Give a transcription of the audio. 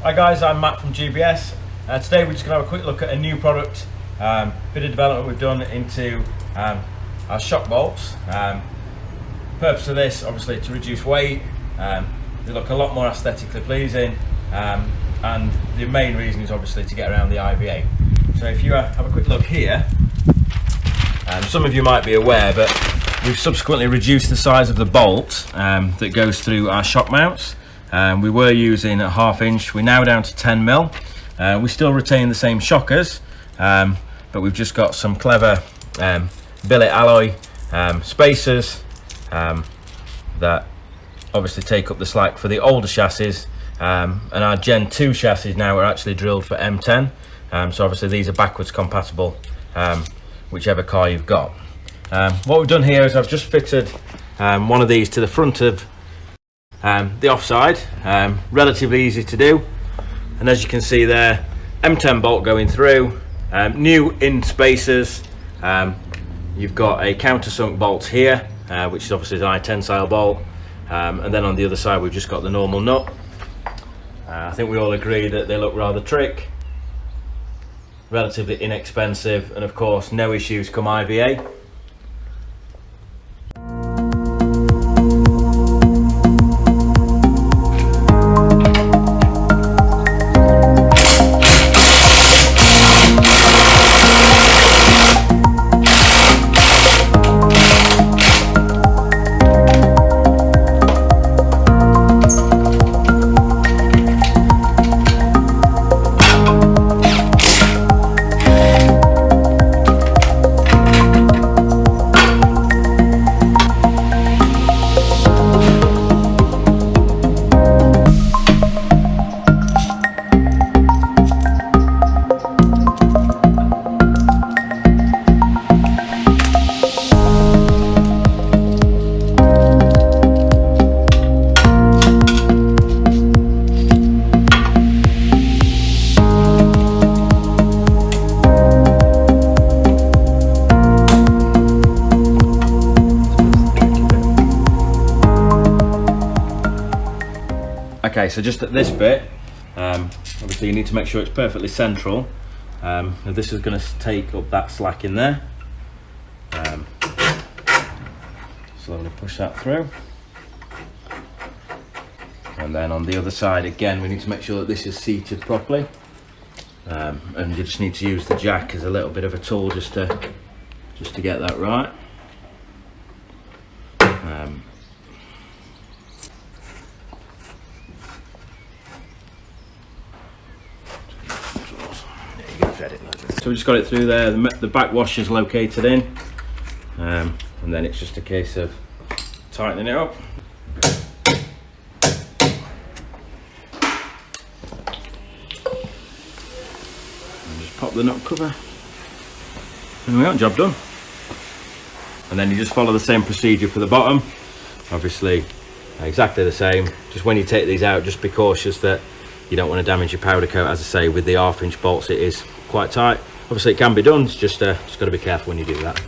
Hi guys, I'm Matt from GBS. Today we're just going to have a quick look at a new product, bit of development we've done into our shock bolts. Purpose of this, obviously, to reduce weight. They look a lot more aesthetically pleasing, and the main reason is obviously to get around the IVA. So if you have a quick look here, some of you might be aware, but we've subsequently reduced the size of the bolt that goes through our shock mounts. We were using a 1/2 inch, we're now down to 10mm. We still retain the same shockers, but we've just got some clever billet alloy spacers that obviously take up the slack for the older chassis, and our Gen 2 chassis now are actually drilled for M10, so obviously these are backwards compatible, whichever car you've got. What we've done here is I've just fitted one of these to the front of the offside. Relatively easy to do, and as you can see there, M10 bolt going through, new in spacers. You've got a countersunk bolt here, which is obviously an I-tensile bolt, and then on the other side we've just got the normal nut. I think we all agree that they look rather trick, relatively inexpensive, and of course no issues come IVA. Okay, so just at this bit, obviously you need to make sure it's perfectly central. And this is going to take up that slack in there. Slowly push that through. And then on the other side, again, we need to make sure that this is seated properly. And you just need to use the jack as a little bit of a tool just to get that right. So we just got it through there, the back washer is located in, and then it's just a case of tightening it up. And just pop the nut cover, and we got job done. And then you just follow the same procedure for the bottom, obviously exactly the same. Just when you take these out, just be cautious that you don't want to damage your powder coat. As I say, with the 1/2 inch bolts it is quite tight. Obviously it can be done, it's just got to be careful when you do that.